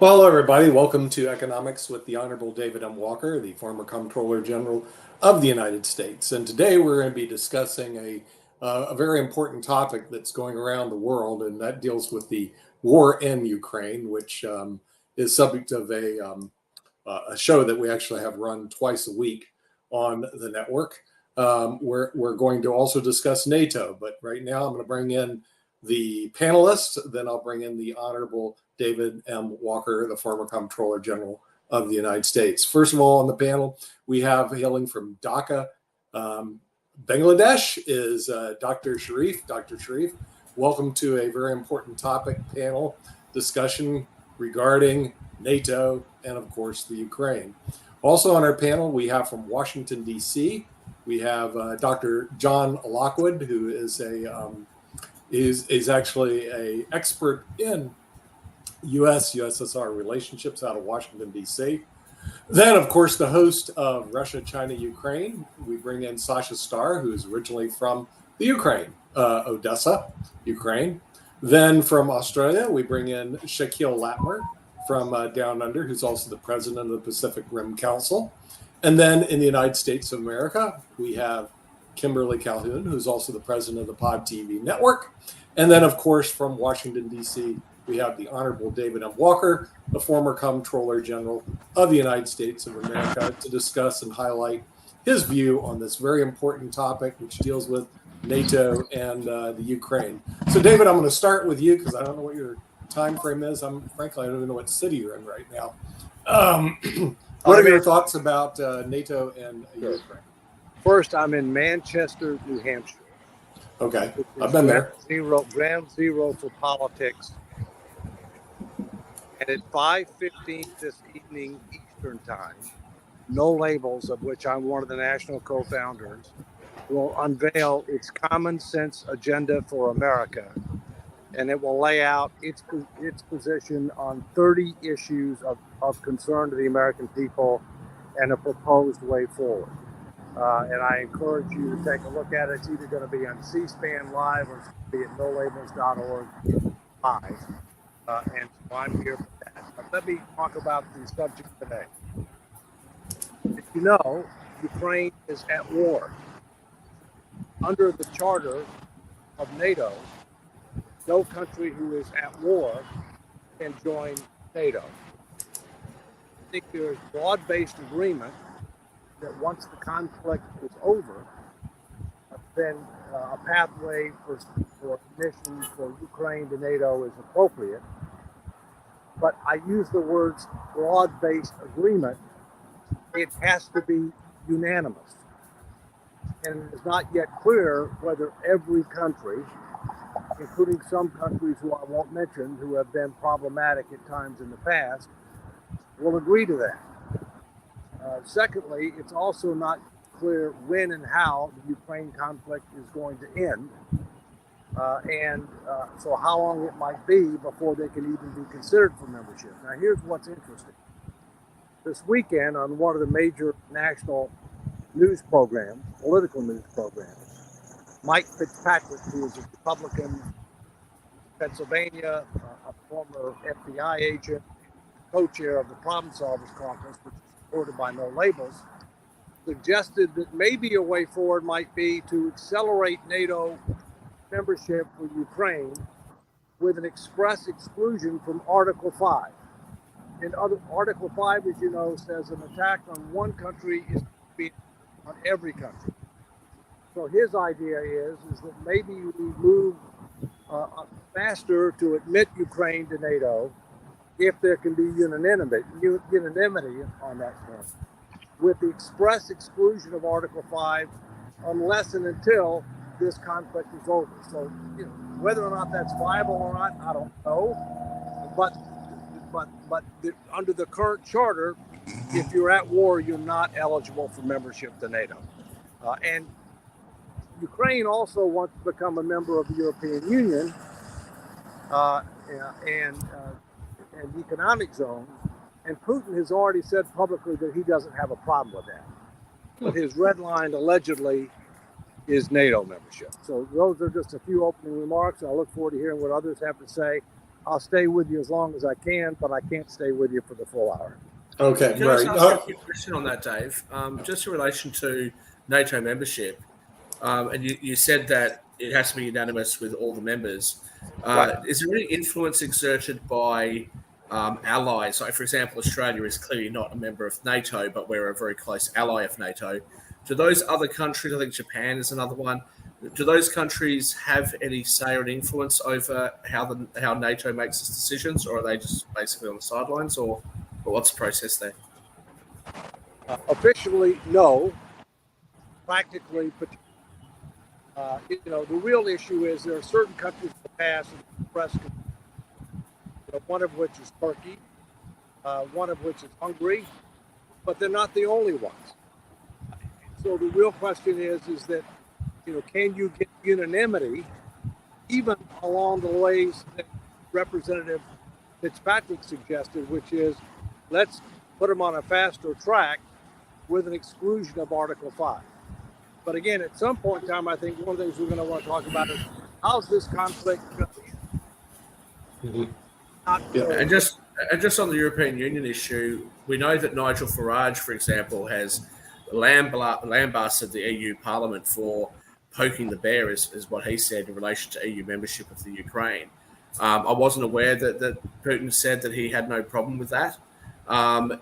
Well, hello, everybody. Welcome to Economics with the Honorable David M. Walker, the former Comptroller General of the United States. And today we're going to be discussing a very important topic that's going around the world, and that deals with the war in Ukraine, which is subject of a show that we actually have run twice a week on the network. We're going to also discuss NATO, but right now I'm going to bring in the panelists, then I'll bring in the Honorable David M. Walker, the former Comptroller General of the United States. First of all, on the panel, we have hailing from Dhaka, Bangladesh, is Dr. Sharif. Dr. Sharif, welcome to a very important topic panel discussion regarding NATO and, of course, the Ukraine. Also on our panel, we have from Washington, D.C., we have Dr. John Lockwood, who is is actually an expert in U.S.-USSR relationships out of Washington, D.C. Then, of course, the host of Russia, China, Ukraine, we bring in Sasha Starr, who is originally from the Ukraine, Odessa, Ukraine. Then from Australia, we bring in Shaquille Latmer from Down Under, who's also the president of the Pacific Rim Council. And then in the United States of America, we have Kimberly Calhoun, who's also the president of the Pod TV network. And then, of course, from Washington, D.C., we have the Honorable David M. Walker, the former Comptroller General of the United States of America, to discuss and highlight his view on this very important topic, which deals with NATO and the Ukraine. So, David, I'm going to start with you because I don't know what your time frame is. Frankly, I don't even know what city you're in right now. What are your thoughts about NATO and Ukraine? First, I'm in Manchester, New Hampshire. Okay, I've been there. Ground zero for politics. And at 5:15 this evening Eastern Time, No Labels, of which I'm one of the national co-founders, will unveil its common sense agenda for America, and it will lay out its position on 30 issues of concern to the American people and a proposed way forward. And I encourage you to take a look at it. It's either going to be on C-SPAN Live or it's going to be at nolabels.org live. And so I'm here for that. But let me talk about the subject today. As you know, Ukraine is at war. Under the charter of NATO, no country who is at war can join NATO. I think there is broad-based agreement that once the conflict is over, then a pathway for admission for Ukraine to NATO is appropriate. But I use the words broad-based agreement. It has to be unanimous. And it is not yet clear whether every country, including some countries who I won't mention, who have been problematic at times in the past, will agree to that. Secondly, it's also not clear when and how the Ukraine conflict is going to end, and so how long it might be before they can even be considered for membership. Now, here's what's interesting. This weekend, on one of the major national news programs, political news programs, Mike Fitzpatrick, who is a Republican in Pennsylvania, a former FBI agent, co-chair of the Problem Solvers Conference, which is supported by No Labels, suggested that maybe a way forward might be to accelerate NATO membership for Ukraine with an express exclusion from Article 5. And Article 5, as you know, says an attack on one country is to be on every country. So his idea is that maybe we move faster to admit Ukraine to NATO if there can be unanimity on that point, with the express exclusion of Article 5 unless and until this conflict is over. So, whether or not that's viable or not, I don't know. But under the current charter, if you're at war, you're not eligible for membership to NATO. And Ukraine also wants to become a member of the European Union and the economic zone. And Putin has already said publicly that he doesn't have a problem with that. But his red line allegedly is NATO membership. So those are just a few opening remarks. I look forward to hearing what others have to say. I'll stay with you as long as I can, but I can't stay with you for the full hour. Okay, Can I just ask you a quick question on that, Dave? Just in relation to NATO membership, and you said that it has to be unanimous with all the members. Right. Is there any influence exerted by allies? So, for example, Australia is clearly not a member of NATO, but we're a very close ally of NATO. Do those other countries, I think Japan is another one, do those countries have any say or influence over how NATO makes its decisions, or are they just basically on the sidelines, or what's the process there? Officially, no. Practically, but the real issue is there are certain countries in the past, one of which is Turkey, one of which is Hungary, but they're not the only ones. So the real question is that, can you get unanimity even along the ways that Representative Fitzpatrick suggested, which is let's put them on a faster track with an exclusion of Article 5. But again, at some point in time, I think one of the things we're going to want to talk about is how's this conflict going to end? And just on the European Union issue, we know that Nigel Farage, for example, has lambasted the EU Parliament for poking the bear, is what he said in relation to EU membership of the Ukraine. I wasn't aware that Putin said that he had no problem with that.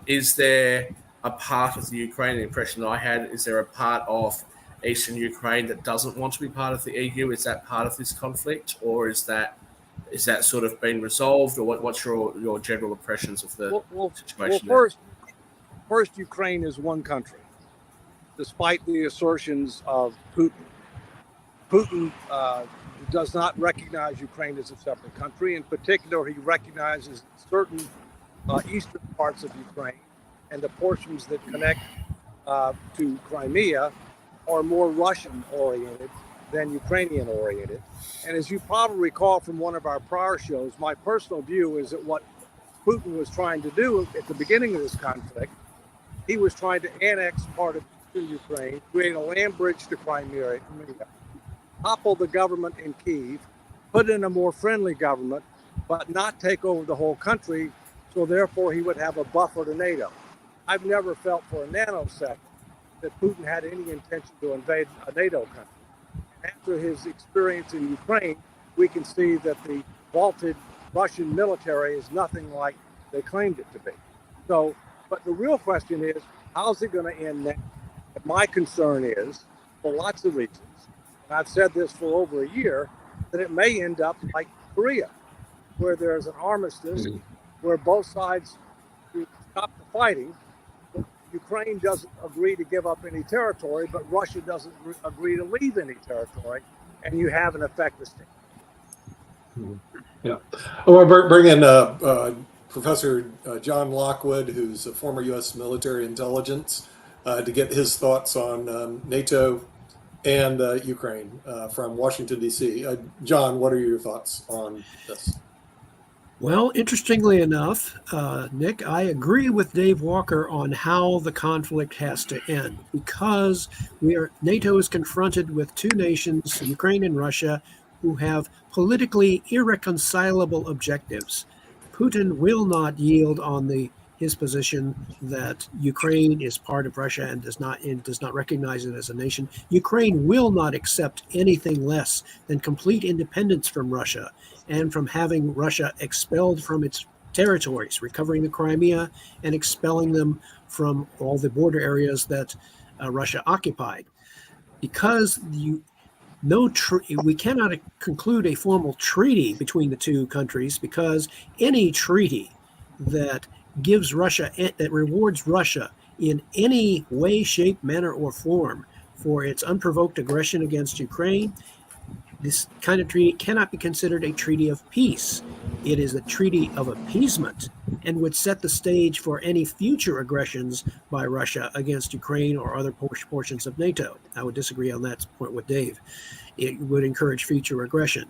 Is there a part of the Ukraine, the impression that I had, is there a part of eastern Ukraine that doesn't want to be part of the EU? Is that part of this conflict, or is that sort of been resolved, or what's your general impressions of the situation? Well, first, Ukraine is one country, despite the assertions of Putin. Putin does not recognize Ukraine as a separate country. In particular, he recognizes certain eastern parts of Ukraine, and the portions that connect to Crimea are more Russian-oriented than Ukrainian-oriented. And as you probably recall from one of our prior shows, my personal view is that what Putin was trying to do at the beginning of this conflict, he was trying to annex part of eastern Ukraine, create a land bridge to Crimea, topple the government in Kyiv, put in a more friendly government, but not take over the whole country, so therefore he would have a buffer to NATO. I've never felt for a nanosecond that Putin had any intention to invade a NATO country. After his experience in Ukraine, we can see that the vaulted Russian military is nothing like they claimed it to be. So, but the real question is, how's it going to end now? And my concern is, for lots of reasons, and I've said this for over a year, that it may end up like Korea, where there's an armistice, where both sides stop the fighting. Ukraine doesn't agree to give up any territory, but Russia doesn't agree to leave any territory, and you have an effective state. Yeah. I want to bring in Professor John Lockwood, who's a former U.S. military intelligence, to get his thoughts on NATO and Ukraine from Washington, D.C. John, what are your thoughts on this? Well, interestingly enough, Nick, I agree with Dave Walker on how the conflict has to end, because NATO is confronted with two nations, Ukraine and Russia, who have politically irreconcilable objectives. Putin will not yield on his position that Ukraine is part of Russia and does not recognize it as a nation. Ukraine will not accept anything less than complete independence from Russia and from having Russia expelled from its territories, recovering the Crimea and expelling them from all the border areas that Russia occupied. Because we cannot conclude a formal treaty between the two countries, because any treaty that rewards Russia in any way, shape, manner, or form for its unprovoked aggression against Ukraine, this kind of treaty cannot be considered a treaty of peace. It is a treaty of appeasement and would set the stage for any future aggressions by Russia against Ukraine or other portions of NATO. I would disagree on that point with Dave. It would encourage future aggression.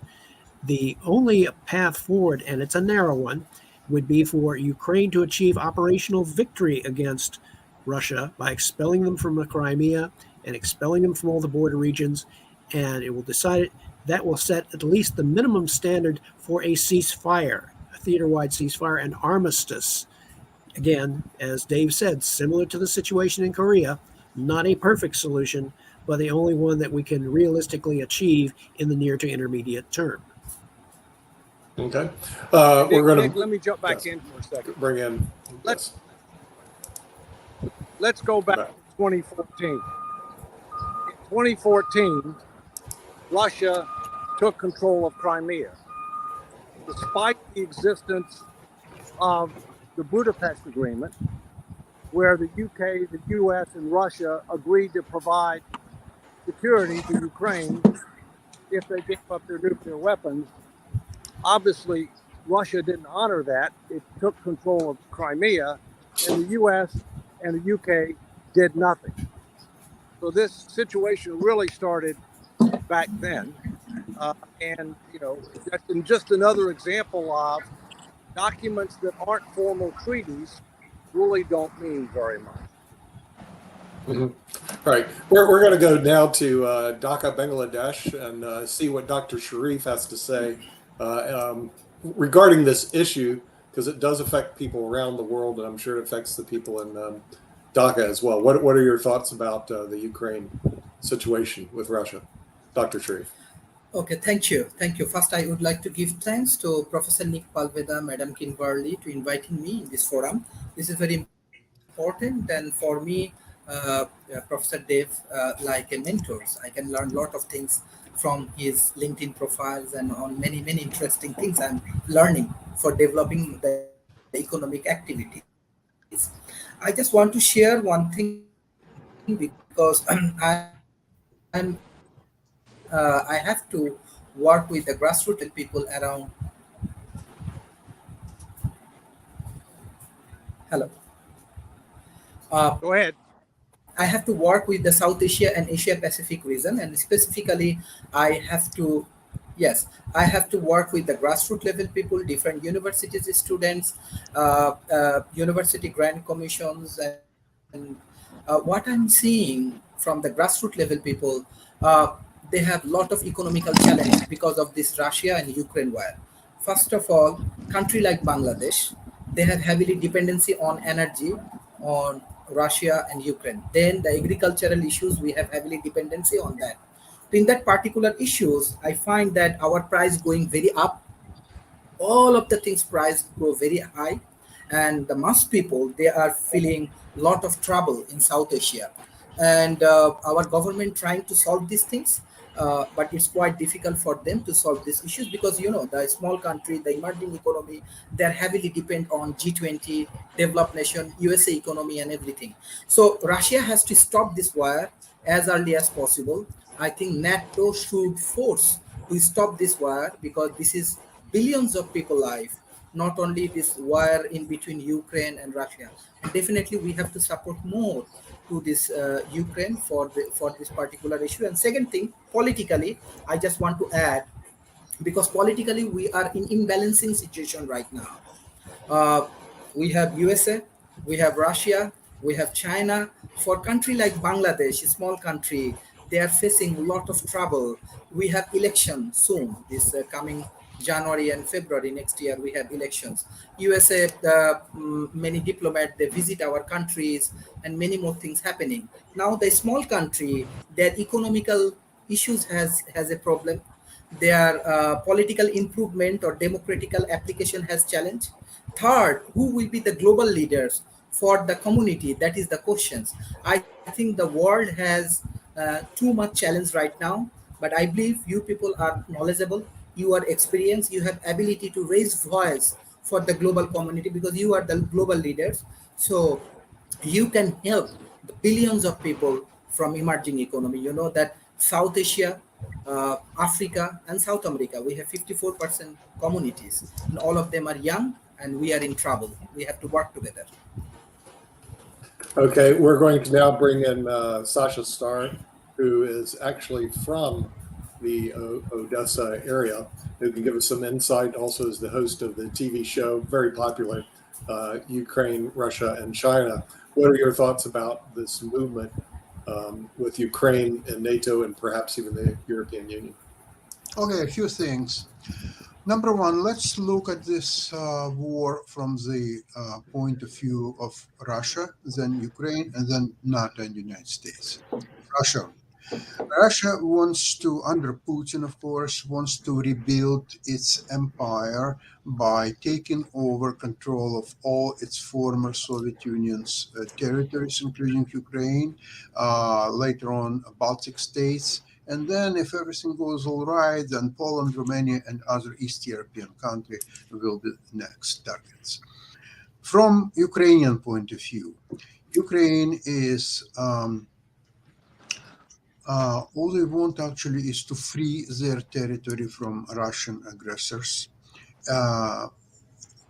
The only path forward, and it's a narrow one, would be for Ukraine to achieve operational victory against Russia by expelling them from the Crimea and expelling them from all the border regions, and it will decide that will set at least the minimum standard for a ceasefire, a theater-wide ceasefire, and armistice. Again, as Dave said, similar to the situation in Korea, not a perfect solution, but the only one that we can realistically achieve in the near to intermediate term. Okay. Nick, We're going Nick, to let me jump back in for a second. bring in. Let's go back to 2014. In 2014, Russia took control of Crimea. Despite the existence of the Budapest Agreement, where the UK, the US, and Russia agreed to provide security to Ukraine if they gave up their nuclear weapons. Obviously, Russia didn't honor that. It took control of Crimea, and the US and the UK did nothing. So this situation really started back then. And, you know, that's just another example of documents that aren't formal treaties really don't mean very much. Mm-hmm. All right, we're going to go now to Dhaka, Bangladesh, and see what Dr. Sharif has to say regarding this issue, because it does affect people around the world, and I'm sure it affects the people in Dhaka as well. What are your thoughts about the Ukraine situation with Russia, Dr. Sharif? Okay, thank you. Thank you. First, I would like to give thanks to Professor Nick Palveda, Madam Kimberly, to inviting me in this forum. This is very important, and for me, Professor Dave, like a mentor, I can learn a lot of things from his LinkedIn profiles and on many interesting things I'm learning for developing the economic activities. I just want to share one thing because I have to work with the grassroots people around. Hello. Go ahead. I have to work with the South Asia and Asia Pacific region, and specifically, I have to work with the grassroots level people, different universities students, university grant commissions, and what I'm seeing from the grassroots level people, they have a lot of economical challenge because of this Russia and Ukraine war. First of all, country like Bangladesh, they have heavily dependency on energy, on Russia and Ukraine. Then the agricultural issues, we have heavily dependency on that. In that particular issues, I find that our price going very up. All of the things price go very high, and the mass people, they are feeling a lot of trouble in South Asia. And our government trying to solve these things, but it's quite difficult for them to solve these issues because, you know, the small country, the emerging economy, they're heavily depend on G20, developed nation, USA economy and everything. So Russia has to stop this war as early as possible. I think NATO should force to stop this war because this is billions of people life, not only this war in between Ukraine and Russia. And definitely we have to support more to this Ukraine for this particular issue. And second thing, politically, I just want to add, because politically we are in imbalancing situation right now. We have USA, we have Russia, we have China. For a country like Bangladesh, a small country, they are facing a lot of trouble. We have election soon, this coming January and February next year, we have elections. USA, many diplomats, they visit our countries and many more things happening. Now the small country, their economical issues has a problem. Their political improvement or democratical application has challenge. Third, who will be the global leaders for the community? That is the questions. I think the world has too much challenge right now, but I believe you people are knowledgeable, you are experienced, you have ability to raise voice for the global community because you are the global leaders. So you can help the billions of people from emerging economy. You know that South Asia, Africa and South America, we have 54% communities and all of them are young and we are in trouble. We have to work together. Okay, we're going to now bring in Sasha Starr, who is actually from the Odessa area, who can give us some insight. Also is the host of the TV show, very popular, Ukraine, Russia, and China. What are your thoughts about this movement with Ukraine and NATO and perhaps even the European Union? Okay, a few things. Number one, let's look at this war from the point of view of Russia, then Ukraine, and then NATO and United States. Russia. Russia wants to, under Putin, of course, wants to rebuild its empire by taking over control of all its former Soviet Union's territories, including Ukraine, later on Baltic states, and then if everything goes all right, then Poland, Romania, and other East European countries will be next targets. From Ukrainian point of view, Ukraine is all they want actually is to free their territory from Russian aggressors, uh,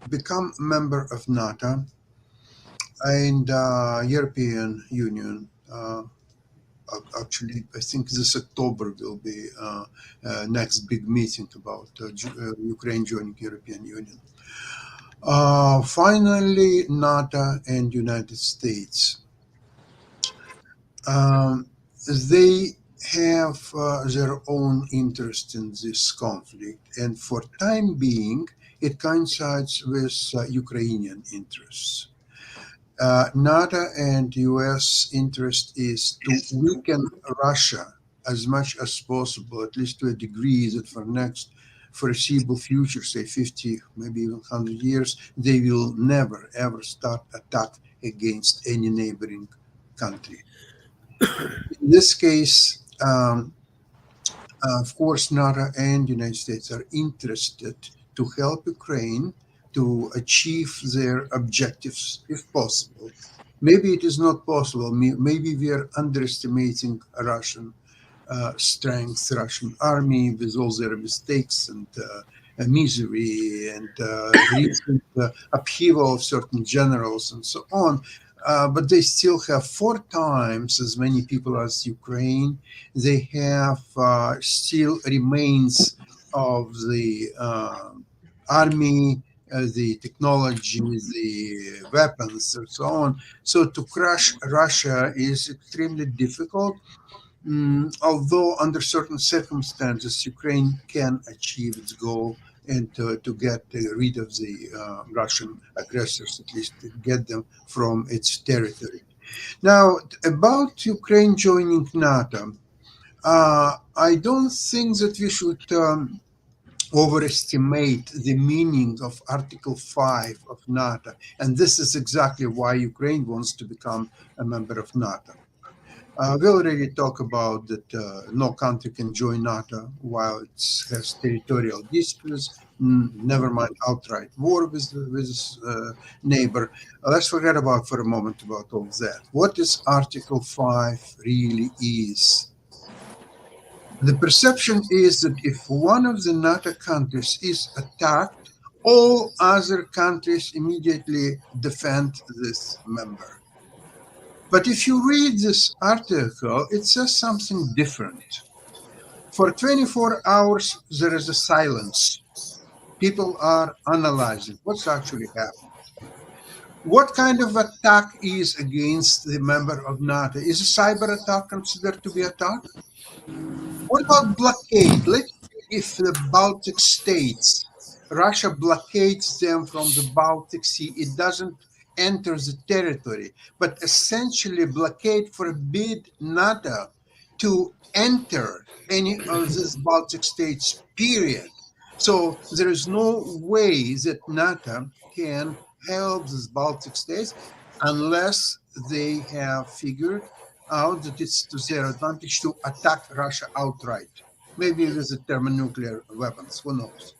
become member of NATO and European Union. Actually, I think this October will be next big meeting about Ukraine joining European Union. Finally, NATO and United States. Um, they have their own interest in this conflict, and for time being, it coincides with Ukrainian interests. NATO and US interest is to weaken Russia as much as possible, at least to a degree that for next foreseeable future, say 50, maybe even 100 years, they will never ever start attack against any neighboring country. In this case, of course, NATO and United States are interested to help Ukraine to achieve their objectives if possible. Maybe it is not possible. Maybe we are underestimating Russian strength, Russian army with all their mistakes and misery and recent upheaval of certain generals and so on. But they still have 4 times as many people as Ukraine. They have still remains of the army, the technology, the weapons, and so on. So to crush Russia is extremely difficult. Although under certain circumstances, Ukraine can achieve its goal and to get rid of the Russian aggressors, at least to get them from its territory. Now, about Ukraine joining NATO, I don't think that we should overestimate the meaning of Article 5 of NATO. And this is exactly why Ukraine wants to become a member of NATO. We already talked about that no country can join NATO while it has territorial disputes, never mind outright war with its neighbor. Let's forget about for a moment about all that. What is Article 5 really is? The perception is that if one of the NATO countries is attacked, all other countries immediately defend this member. But if you read this article, it says something different. For 24 hours, there is a silence. People are analyzing what's actually happened. What kind of attack is against the member of NATO? Is a cyber attack considered to be attack? What about blockade? Let's say if the Baltic states, Russia blockades them from the Baltic Sea, it doesn't enter the territory, but essentially blockade forbid NATO to enter any of these Baltic states, period. So there is no way that NATO can help these Baltic states unless they have figured out that it's to their advantage to attack Russia outright, maybe with the thermonuclear weapons, who knows.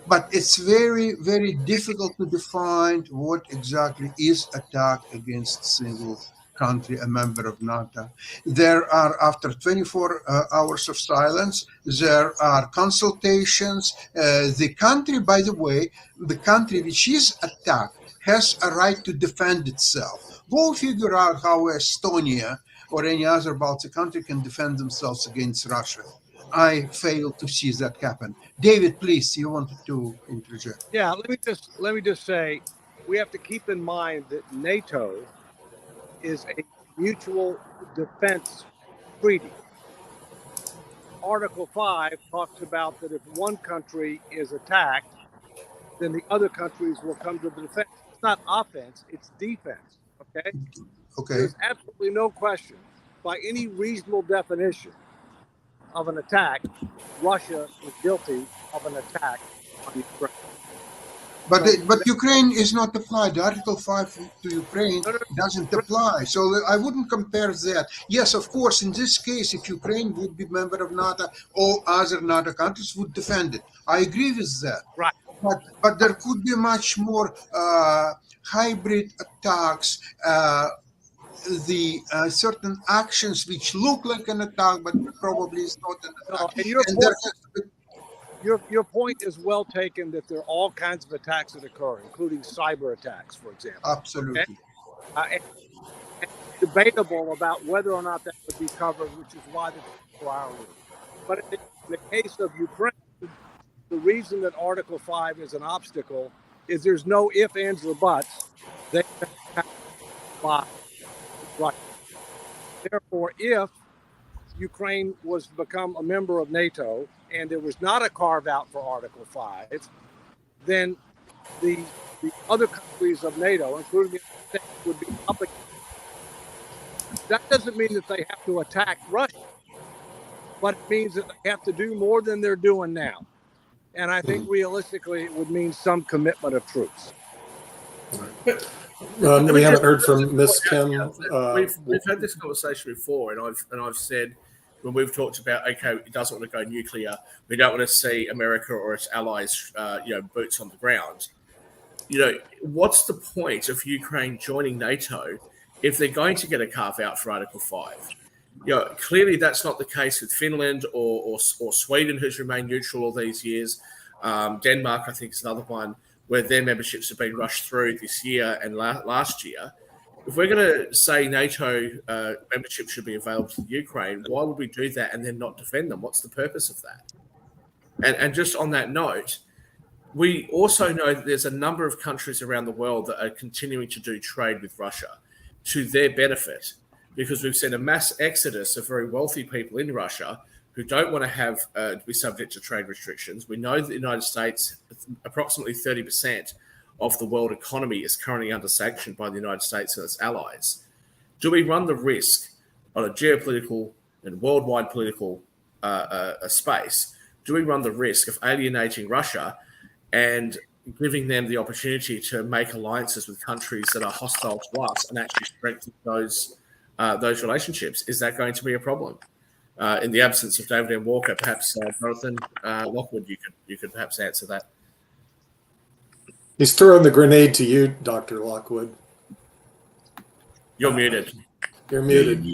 But it's very, very difficult to define what exactly is attack against single country, a member of NATO. There are, after 24 hours of silence, there are consultations. The country, by the way, the country which is attacked has a right to defend itself. Go figure out how Estonia or any other Baltic country can defend themselves against Russia. I fail to see that happen. David, please, you wanted to interject. Yeah, let me just say, we have to keep in mind that NATO is a mutual defense treaty. Article 5 talks about that if one country is attacked, then the other countries will come to the defense. It's not offense, it's defense. Okay? Okay. There's absolutely no question, by any reasonable definition of an attack, Russia is guilty of an attack on Ukraine. But Ukraine is not applied. Article 5 to Ukraine doesn't apply. So I wouldn't compare that. Yes, of course, in this case, if Ukraine would be member of NATO, all other NATO countries would defend it. I agree with that. Right. But there could be much more hybrid attacks, certain actions which look like an attack, but probably is not an attack. And your point is well taken that there are all kinds of attacks that occur, including cyber attacks, for example. Absolutely. Okay? And debatable about whether or not that would be covered, which is why the 24-hour rule. But in the case of Ukraine, the reason that Article 5 is an obstacle is there's no ifs, ands, or buts. They have to Russia. Therefore, if Ukraine was to become a member of NATO and there was not a carve out for Article 5, then the other countries of NATO, including the United States, would be obligated. That doesn't mean that they have to attack Russia, but it means that they have to do more than they're doing now. And I think realistically it would mean some commitment of troops. We haven't heard from Miss Kim. We've had this conversation before, and I've said when we've talked about, okay, it doesn't want to go nuclear, we don't want to see America or its allies, boots on the ground. What's the point of Ukraine joining NATO if they're going to get a carve out for Article 5? Clearly that's not the case with Finland or Sweden, who's remained neutral all these years. Denmark, I think, is another one where their memberships have been rushed through this year and last year. If we're going to say NATO membership should be available to Ukraine, why would we do that and then not defend them? What's the purpose of that? And just on that note, we also know that there's a number of countries around the world that are continuing to do trade with Russia to their benefit, because we've seen a mass exodus of very wealthy people in Russia who don't want to have be subject to trade restrictions. We know that the United States, approximately 30% of the world economy is currently under sanction by the United States and its allies. Do we run the risk on a geopolitical and worldwide political space? Do we run the risk of alienating Russia and giving them the opportunity to make alliances with countries that are hostile to us and actually strengthen those relationships? Is that going to be a problem? In the absence of David M. Walker, perhaps Jonathan Lockwood, you could perhaps answer that. He's throwing the grenade to you, Dr. Lockwood. You're muted. You're muted.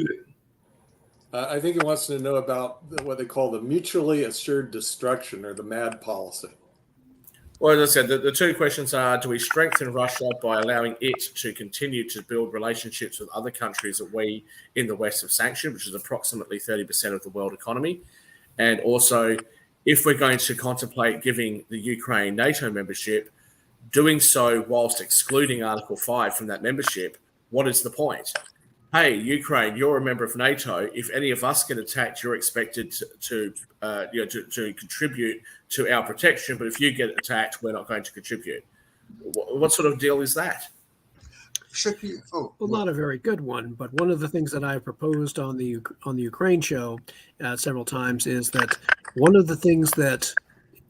I think he wants to know about what they call the mutually assured destruction, or the MAD policy. Well, as I said, the two questions are, do we strengthen Russia by allowing it to continue to build relationships with other countries that we in the West have sanctioned, which is approximately 30% of the world economy? And also, if we're going to contemplate giving the Ukraine NATO membership, doing so whilst excluding Article 5 from that membership, what is the point? Hey, Ukraine, you're a member of NATO. If any of us get attacked, you're expected to contribute to our protection. But if you get attacked, we're not going to contribute. What sort of deal is that? Well, not a very good one. But one of the things that I proposed on the Ukraine show several times is that one of the things that,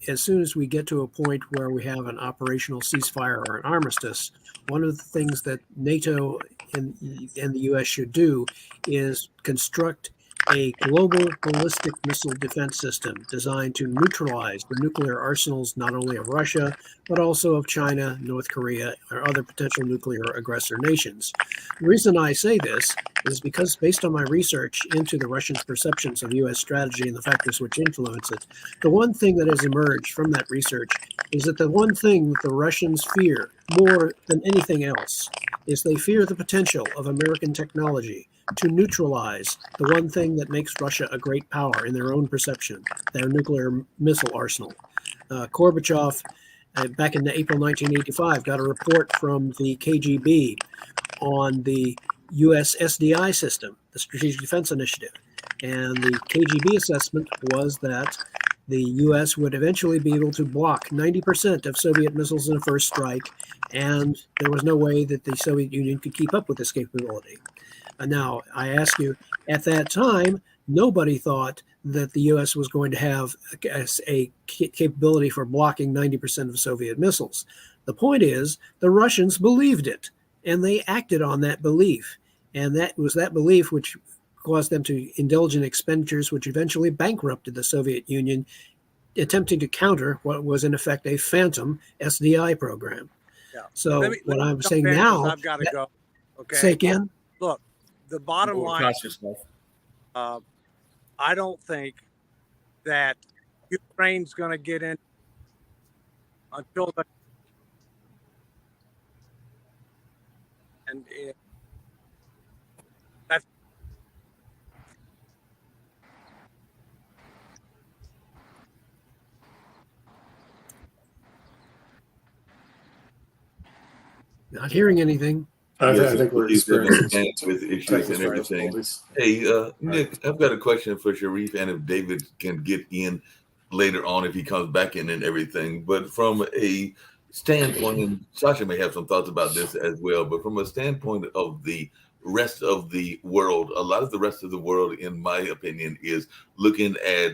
as soon as we get to a point where we have an operational ceasefire or an armistice, one of the things that NATO and the U.S. should do is construct a global ballistic missile defense system designed to neutralize the nuclear arsenals not only of Russia, but also of China, North Korea, or other potential nuclear aggressor nations. The reason I say this is because, based on my research into the Russians' perceptions of U.S. strategy and the factors which influence it, the one thing that has emerged from that research is that the one thing that the Russians fear more than anything else is they fear the potential of American technology to neutralize the one thing that makes Russia a great power in their own perception, their nuclear missile arsenal. Gorbachev, back in April 1985, got a report from the KGB on the U.S. SDI system, the Strategic Defense Initiative. And the KGB assessment was that the U.S. would eventually be able to block 90% of Soviet missiles in a first strike, and there was no way that the Soviet Union could keep up with this capability. Now, I ask you, at that time, nobody thought that the U.S. was going to have a capability for blocking 90% of Soviet missiles. The point is, the Russians believed it, and they acted on that belief. And that was that belief which caused them to indulge in expenditures which eventually bankrupted the Soviet Union, attempting to counter what was in effect a phantom SDI program. Yeah. So Let me I'm jump saying in 'cause now, I've got to go. Okay. say again. Look, the bottom line. Broadcast yourself. I don't think that Ukraine's going to get in until the and that's Not hearing anything. I Yes, think we're he's in experiencing a with issues technical and everything. difficulties. Hey, Nick, I've got a question for Sharif, and if David can get in later on, if he comes back in and everything. But from a standpoint, and Sasha may have some thoughts about this as well, but from a standpoint of the rest of the world, a lot of the rest of the world, in my opinion, is looking at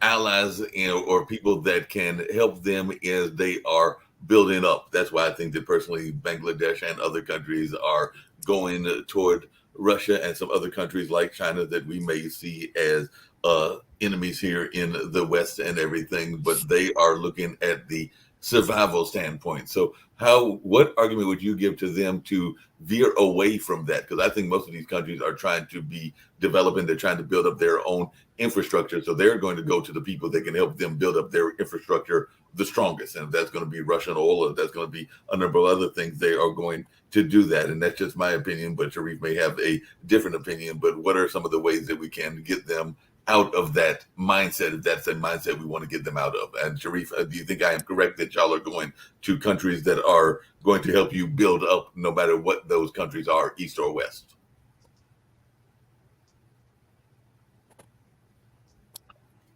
allies, or people that can help them as they are building up. That's why I think that personally Bangladesh and other countries are going toward Russia and some other countries like China that we may see as enemies here in the West and everything, but they are looking at the survival standpoint. So what argument would you give to them to veer away from that? Because I think most of these countries are trying to be developing, they're trying to build up their own infrastructure. So they're going to go to the people that can help them build up their infrastructure the strongest. And if that's going to be Russian oil, or that's going to be a number of other things, they are going to do that. And that's just my opinion, but Sharif may have a different opinion. But what are some of the ways that we can get them out of that mindset, if that's a mindset we want to get them out of? And Sharif, do you think I am correct that y'all are going to countries that are going to help you build up no matter what those countries are, East or West?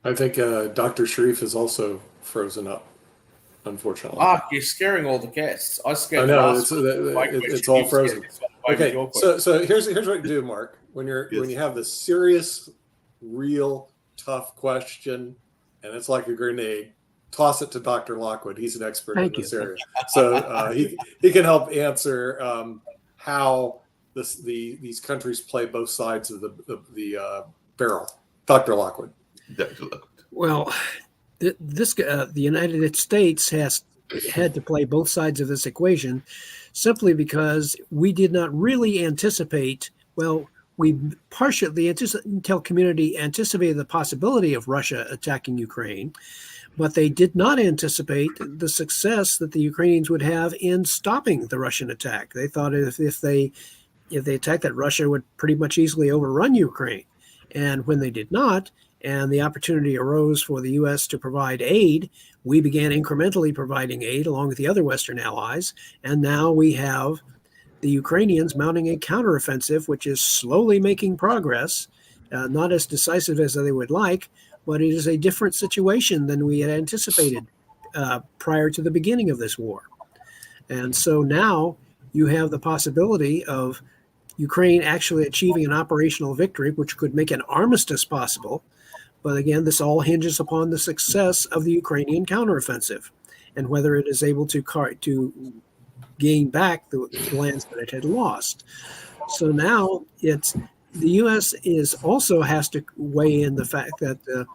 I think Dr. Sharif is also frozen up, unfortunately. Mark, you're scaring all the guests. I I scared know last week. My it's question, all you frozen. scared this one. Okay, Your question. so here's what you do, Mark. When you have the serious, real tough question, and it's like a grenade, toss it to Dr. Lockwood. He's an expert in this area, so he can help answer how these countries play both sides of the barrel. Dr. Lockwood. Well, the United States has had to play both sides of this equation simply because we did not really anticipate, we partially, the intel community anticipated the possibility of Russia attacking Ukraine, but they did not anticipate the success that the Ukrainians would have in stopping the Russian attack. They thought if they attacked, that Russia would pretty much easily overrun Ukraine. And when they did not, and the opportunity arose for the U.S. to provide aid, we began incrementally providing aid along with the other Western allies. And now we have the Ukrainians mounting a counteroffensive, which is slowly making progress, not as decisive as they would like, but it is a different situation than we had anticipated prior to the beginning of this war. And so now you have the possibility of Ukraine actually achieving an operational victory, which could make an armistice possible. But again, this all hinges upon the success of the Ukrainian counteroffensive and whether it is able to gain back the lands that it had lost. So now the U.S. also has to weigh in the fact that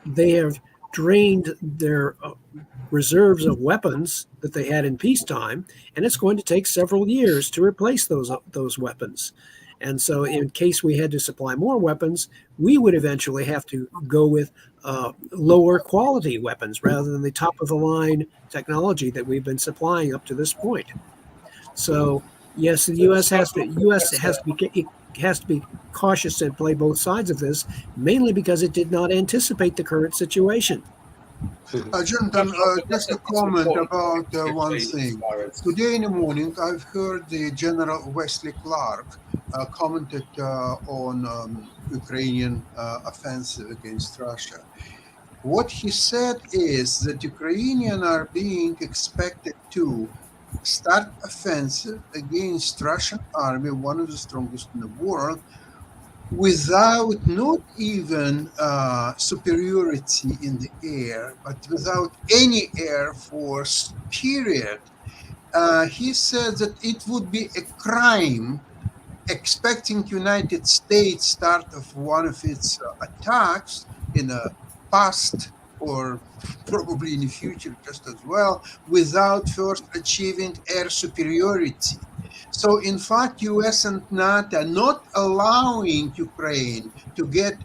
they have drained their reserves of weapons that they had in peacetime, and it's going to take several years to replace those weapons. And so in case we had to supply more weapons, we would eventually have to go with lower quality weapons rather than the top of the line technology that we've been supplying up to this point. So yes, the U.S. has to be cautious and play both sides of this, mainly because it did not anticipate the current situation. Jonathan, just a comment about one Please, thing. Cyrus. Today in the morning, I've heard the General Wesley Clark commented on Ukrainian offensive against Russia. What he said is that Ukrainians are being expected to start offensive against Russian army, one of the strongest in the world, without not even superiority in the air, but without any air force, period. He said that it would be a crime expecting United States start of one of its attacks in a past or probably in the future just as well, without first achieving air superiority. So in fact, US and NATO are not allowing Ukraine to get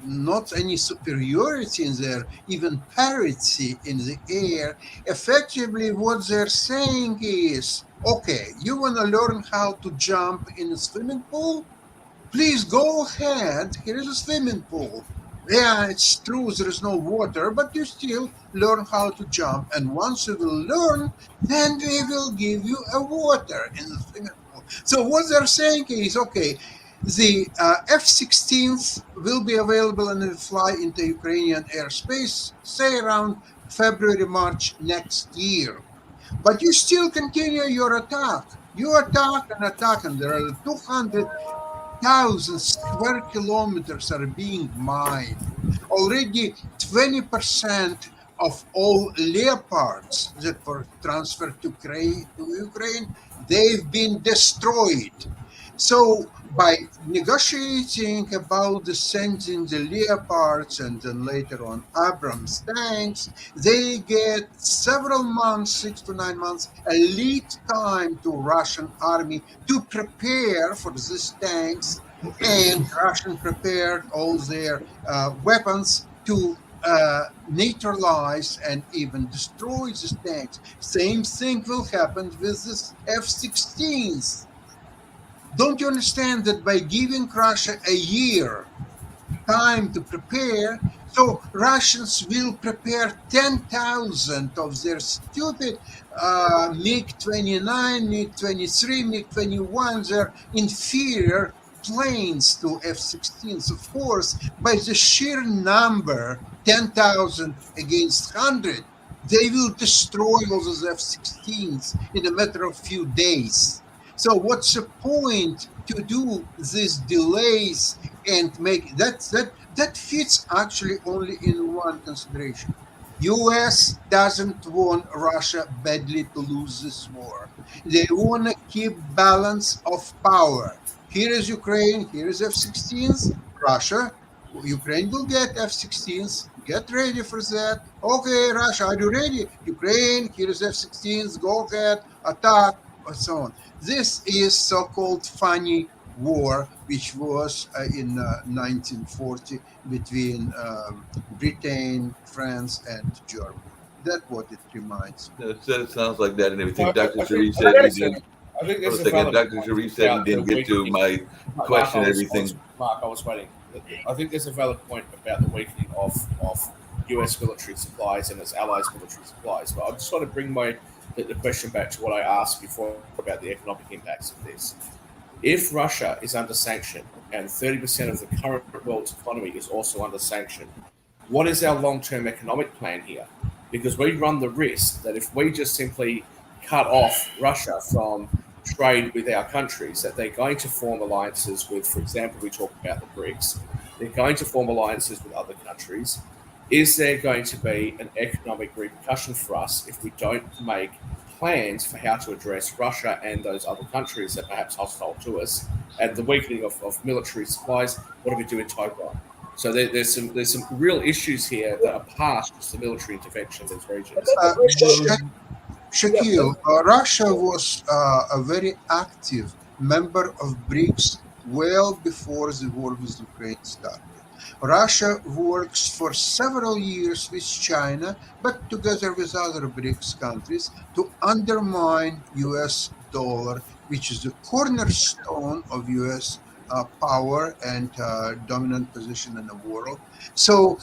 not any superiority in there, even parity in the air. Effectively, what they're saying is, okay, you want to learn how to jump in a swimming pool? Please go ahead. Here is a swimming pool. Yeah, it's true, there is no water, but you still learn how to jump. And once you will learn, then we will give you a water in the swimming pool. So what they're saying is, okay, the F-16s will be available and will fly into Ukrainian airspace, say around February, March next year. But you still continue your attack. You attack, and there are 200,000 square kilometers are being mined. Already 20% of all Leopards that were transferred to Ukraine, they've been destroyed. So by negotiating about sending the Leopards and then later on Abrams tanks, they get several months, 6 to 9 months, a lead time to Russian army to prepare for these tanks, and Russian prepared all their weapons to neutralize and even destroy these tanks. Same thing will happen with this F-16s. Don't you understand that by giving Russia a year time to prepare, so Russians will prepare 10,000 of their stupid MiG-29, MiG-23, MiG-21, their inferior planes to F-16s. Of course, by the sheer number, 10,000 against 100, they will destroy all those F-16s in a matter of few days. So what's the point to do these delays and make that fits actually only in one consideration. US doesn't want Russia badly to lose this war. They want to keep balance of power. Here is Ukraine, here is F-16s, Russia. Ukraine will get F-16s. Get ready for that. Okay, Russia, are you ready? Ukraine, here is F-16s. Go ahead, attack, and so on. This is so-called funny war, which was in 1940 between Britain, France, and Germany. That's what it reminds me. It sounds like that and everything. I Dr. think- Sharif I said think he didn't. I think One there's a second, valid Dr. Sharif said he about didn't the get to weakening- my question and everything. Mark, I was waiting. I think there's a valid point about the weakening of US military supplies and its allies' military supplies. But I just want to bring the question back to what I asked before about the economic impacts of this. If Russia is under sanction and 30% of the current world's economy is also under sanction, what is our long-term economic plan here? Because we run the risk that if we just simply cut off Russia from trade with our countries, that they're going to form alliances with, for example, we talk about the BRICS, they're going to form alliances with other countries. Is there going to be an economic repercussion for us if we don't make plans for how to address Russia and those other countries that are perhaps hostile to us, and the weakening of military supplies? What do we do in Taiwan? So there's some real issues here that are past just the military intervention in these regions. Shaquille, Russia was a very active member of BRICS well before the war with Ukraine started. Russia works for several years with China, but together with other BRICS countries, to undermine US dollar, which is the cornerstone of US power and dominant position in the world. So,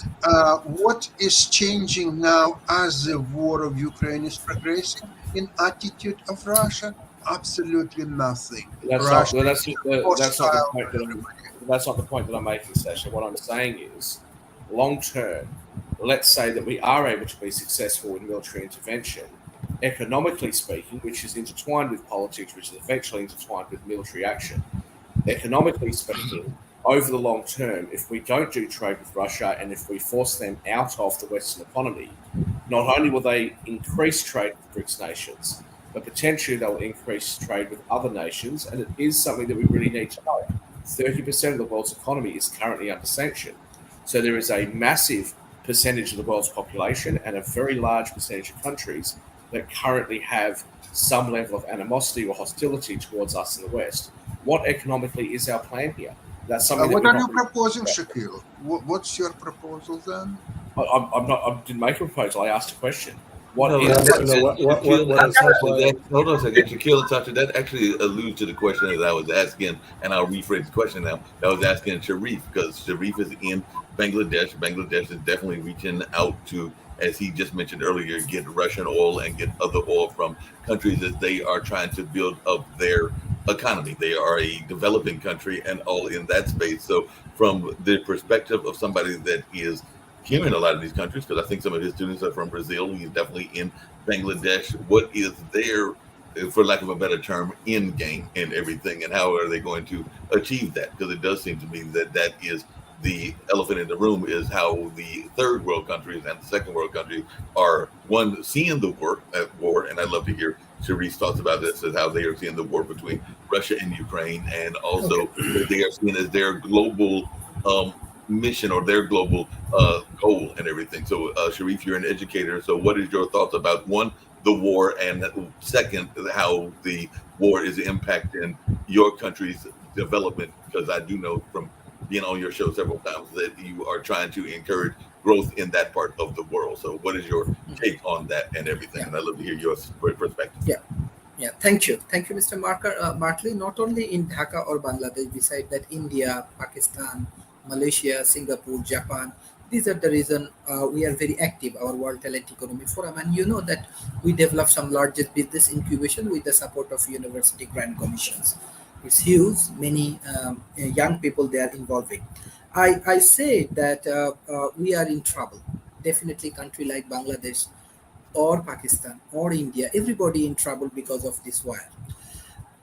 what is changing now as the war of Ukraine is progressing in attitude of Russia? Absolutely nothing. That's not Russia well, is that's not the hostile point to that that's not the point that I'm making, Sasha. What I'm saying is, long term, let's say that we are able to be successful in military intervention, economically speaking, which is intertwined with politics, which is eventually intertwined with military action. Economically speaking, over the long term, if we don't do trade with Russia and if we force them out of the Western economy, not only will they increase trade with BRICS nations, but potentially they'll increase trade with other nations. And it is something that we really need to know. 30% of the world's economy is currently under sanction. So there is a massive percentage of the world's population and a very large percentage of countries that currently have some level of animosity or hostility towards us in the West. What economically is our plan here? That's something that what we're are you not really proposing, talking about. Shaquille? What's your proposal then? I'm not. I didn't make a proposal. I asked a question. What No, is No, no, what is that, hold on a second. Shaquille and Tasha, that actually alludes to the question that I was asking, and I'll rephrase the question now. I was asking Sharif, because Sharif is in Bangladesh. Bangladesh is definitely reaching out to, as he just mentioned earlier, get Russian oil and get other oil from countries that they are trying to build up their economy. They are a developing country and all in that space. So, from the perspective of somebody that is here in a lot of these countries, because I think some of his students are from Brazil. He's definitely in Bangladesh. What is their, for lack of a better term, end game and everything, and how are they going to achieve that? Because it does seem to me that that is the elephant in the room, is how the third world countries and the second world countries are, one, seeing the war, and I'd love to hear Sharice's thoughts about this, as how they are seeing the war between Russia and Ukraine, and also what they are seeing as their global mission or their global goal and everything. So, Sharif, you're an educator. So, what is your thoughts about, one, the war, and second, how the war is impacting your country's development? Because I do know from being on your show several times that you are trying to encourage growth in that part of the world. So, what is your take on that and everything? Yeah. And I'd love to hear your perspective. Yeah, thank you, Mr. Martley. Not only in Dhaka or Bangladesh, beside that, India, Pakistan, Malaysia, Singapore, Japan. These are the reason we are very active. Our World Talent Economy Forum, and you know that we develop some largest business incubation with the support of university grant commissions. It's huge. Many young people they are involving. I say that we are in trouble. Definitely, country like Bangladesh or Pakistan or India, everybody in trouble because of this war.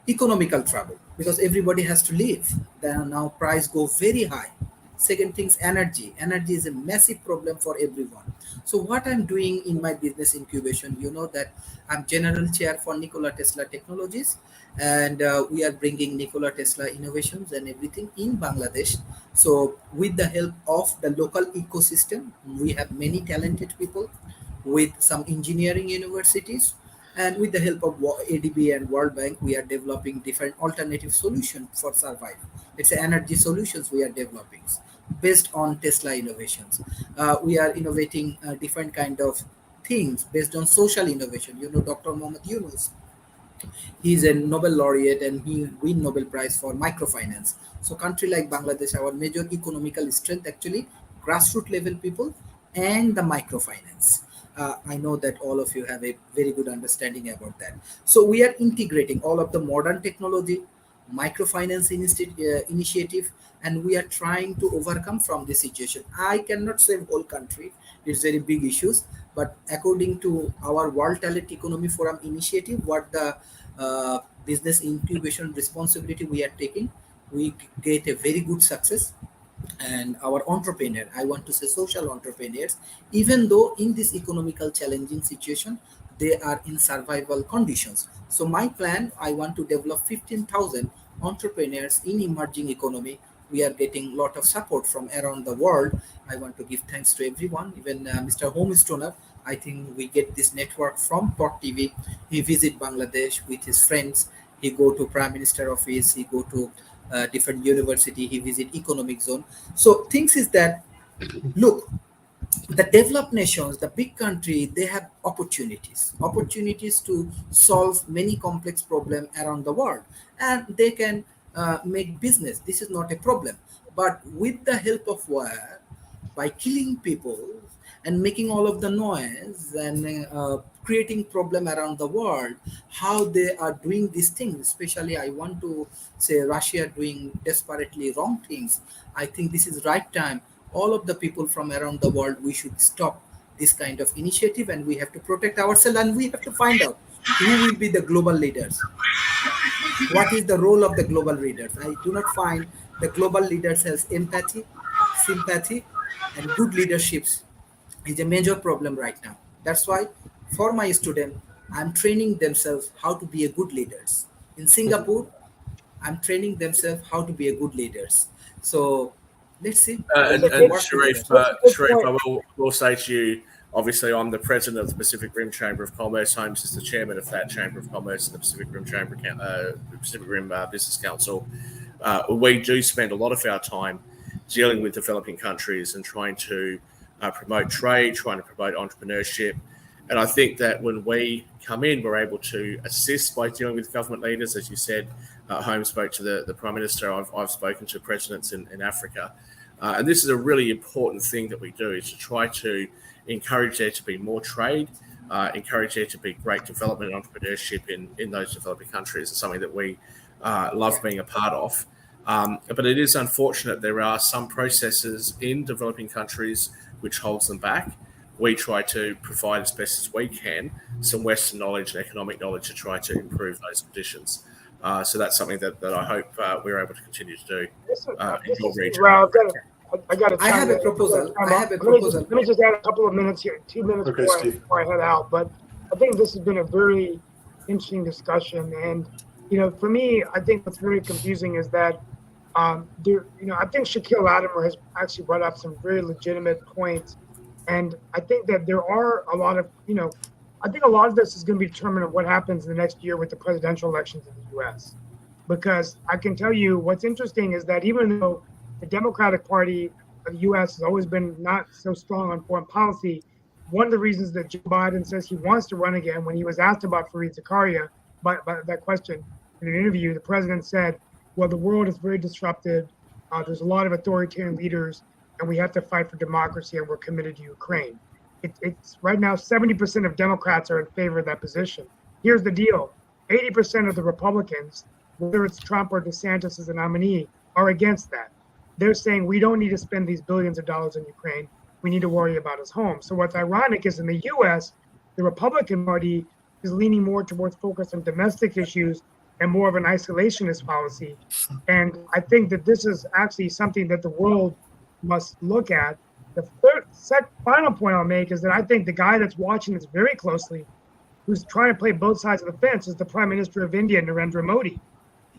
Economical trouble because everybody has to live. Then now price go very high. Second things, energy. Energy is a massive problem for everyone. So what I'm doing in my business incubation, you know that I'm general chair for Nikola Tesla Technologies, and we are bringing Nikola Tesla innovations and everything in Bangladesh. So with the help of the local ecosystem, we have many talented people with some engineering universities, and with the help of ADB and World Bank, we are developing different alternative solutions for survival. It's energy solutions we are developing based on Tesla innovations. We are innovating different kind of things based on social innovation. You know, Dr. Mohammed Yunus, he's a Nobel laureate and he win Nobel Prize for microfinance. So country like Bangladesh, our major economical strength actually grassroots level people and the microfinance. I know that all of you have a very good understanding about that. So we are integrating all of the modern technology, microfinance initiative, and we are trying to overcome from this situation. I cannot save whole country; it's very big issues. But according to our World Talent Economy Forum initiative, what the business incubation responsibility we are taking, we get a very good success. And our entrepreneur, I want to say social entrepreneurs, even though in this economical challenging situation, they are in survival conditions. So my plan, I want to develop 15,000 entrepreneurs in emerging economy. We are getting a lot of support from around the world. I want to give thanks to everyone, even Mr. Homestoner. I think we get this network from Port TV. He visit Bangladesh with his friends. He go to Prime Minister office. He go to different university. He visit economic zone. So things is that, look, the developed nations, the big country, they have opportunities to solve many complex problems around the world, and they can make business. This is not a problem. But with the help of war, by killing people and making all of the noise and creating problem around the world, how they are doing these things, especially I want to say Russia doing desperately wrong things. I think this is right time. All of the people from around the world, we should stop this kind of initiative, and we have to protect ourselves, and we have to find out who will be the global leaders. What is the role of the global leaders? I do not find the global leaders has empathy, sympathy, and good leaderships is a major problem right now. That's why for my student, I'm training themselves how to be a good leaders. In Singapore, I'm training themselves how to be a good leaders. So let's see how And, we can and work Sharif, together. Sharif, I will say to you, obviously, I'm the president of the Pacific Rim Chamber of Commerce. Holmes is the chairman of that Chamber of Commerce and the Pacific Rim Pacific Rim Business Council. We do spend a lot of our time dealing with developing countries and trying to promote trade, trying to promote entrepreneurship. And I think that when we come in, we're able to assist by dealing with government leaders. As you said, Holmes spoke to the Prime Minister. I've spoken to presidents in Africa. And this is a really important thing that we do, is to try to encourage there to be more trade, encourage there to be great development and entrepreneurship in those developing countries. It's something that we love being a part of. But it is unfortunate there are some processes in developing countries which holds them back. We try to provide as best as we can some Western knowledge and economic knowledge to try to improve those conditions. So that's something that I hope we're able to continue to do in your region. Well, I got to. I have a proposal. I have a proposal. Let me just add a couple of minutes here, 2 minutes Okay, before I head out. But I think this has been a very interesting discussion. And, for me, I think what's very confusing is that, I think Shaquille Latimer has actually brought up some very legitimate points. And I think that there are a lot of, I think a lot of this is going to be determined on what happens in the next year with the presidential elections in the U.S. Because I can tell you what's interesting is that even though the Democratic Party of the U.S. has always been not so strong on foreign policy, one of the reasons that Joe Biden says he wants to run again, when he was asked about Fareed Zakaria, by that question in an interview, the president said, well, the world is very disrupted. There's a lot of authoritarian leaders, and we have to fight for democracy, and we're committed to Ukraine. It's right now, 70% of Democrats are in favor of that position. Here's the deal. 80% of the Republicans, whether it's Trump or DeSantis as a nominee, are against that. They're saying we don't need to spend these billions of dollars in Ukraine. We need to worry about us home. So what's ironic is in the U.S., the Republican Party is leaning more towards focus on domestic issues and more of an isolationist policy. And I think that this is actually something that the world must look at. The final point I'll make is that I think the guy that's watching this very closely, who's trying to play both sides of the fence, is the Prime Minister of India, Narendra Modi.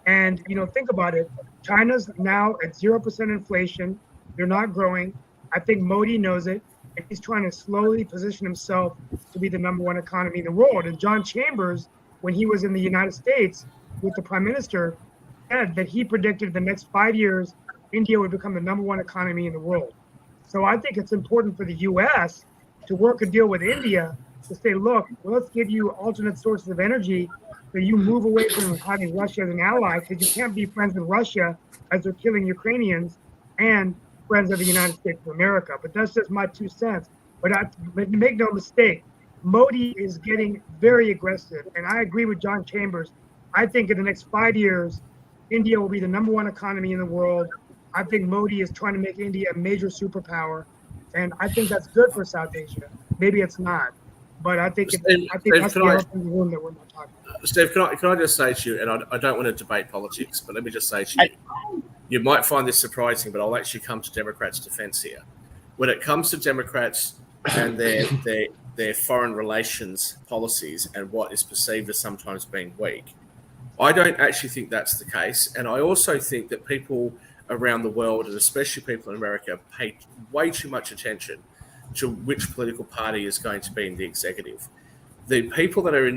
And, think about it. China's now at 0% inflation. They're not growing. I think Modi knows it. And he's trying to slowly position himself to be the number one economy in the world. And John Chambers, when he was in the United States with the Prime Minister, said that he predicted the next 5 years, India would become the number one economy in the world. So I think it's important for the U.S. to work a deal with India to say, look, let's give you alternate sources of energy so you move away from having Russia as an ally, because you can't be friends with Russia as they're killing Ukrainians and friends of the United States of America. But that's just my 2 cents. But make no mistake, Modi is getting very aggressive. And I agree with John Chambers. I think in the next 5 years, India will be the number one economy in the world. I think Modi is trying to make India a major superpower. And I think that's good for South Asia. Maybe it's not. But I think that's the elephant in the room that we're not talking about. Steve, can I just say to you, and I don't want to debate politics, but let me just say to you, you might find this surprising, but I'll actually come to Democrats' defense here. When it comes to Democrats and their foreign relations policies and what is perceived as sometimes being weak, I don't actually think that's the case. And I also think that people around the world, and especially people in America, pay way too much attention to which political party is going to be in the executive. The people that are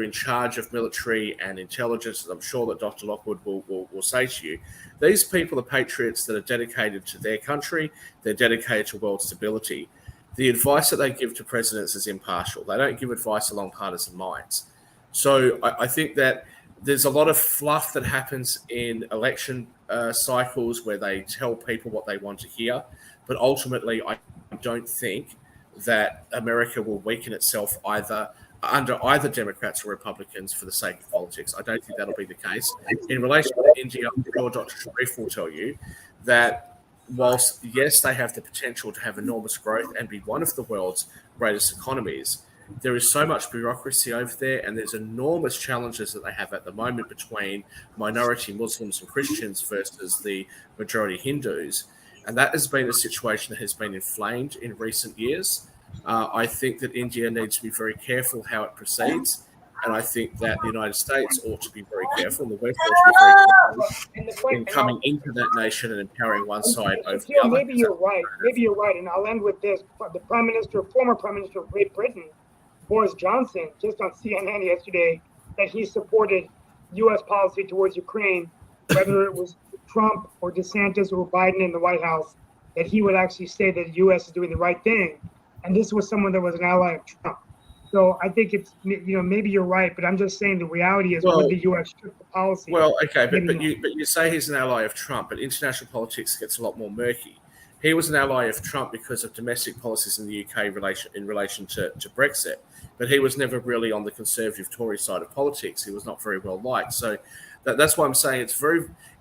in charge of military and intelligence, and I'm sure that Dr. Lockwood will say to you, these people are patriots that are dedicated to their country, they're dedicated to world stability. The advice that they give to presidents is impartial. They don't give advice along partisan lines. So I think that there's a lot of fluff that happens in election cycles where they tell people what they want to hear. But ultimately, I don't think that America will weaken itself under either Democrats or Republicans for the sake of politics. I don't think that'll be the case. In relation to India, I'm sure Dr. Sharif will tell you that whilst, yes, they have the potential to have enormous growth and be one of the world's greatest economies, there is so much bureaucracy over there, and there's enormous challenges that they have at the moment between minority Muslims and Christians versus the majority Hindus. And that has been a situation that has been inflamed in recent years. I think that India needs to be very careful how it proceeds. And I think that the United States ought to be very careful, and the West ought to be very careful in coming into that nation and empowering one side over the other. Maybe you're right. And I'll end with this. The former Prime Minister of Great Britain, Boris Johnson, just on CNN yesterday, that he supported U.S. policy towards Ukraine, whether it was Trump or DeSantis or Biden in the White House, that he would actually say that the U.S. is doing the right thing. And this was someone that was an ally of Trump. So I think it's, maybe you're right, but I'm just saying the reality is would the U.S. shift the policy? Well, okay, but you say he's an ally of Trump, but international politics gets a lot more murky. He was an ally of Trump because of domestic policies in the UK in relation to Brexit, but he was never really on the conservative Tory side of politics. He was not very well liked. So that's why I'm saying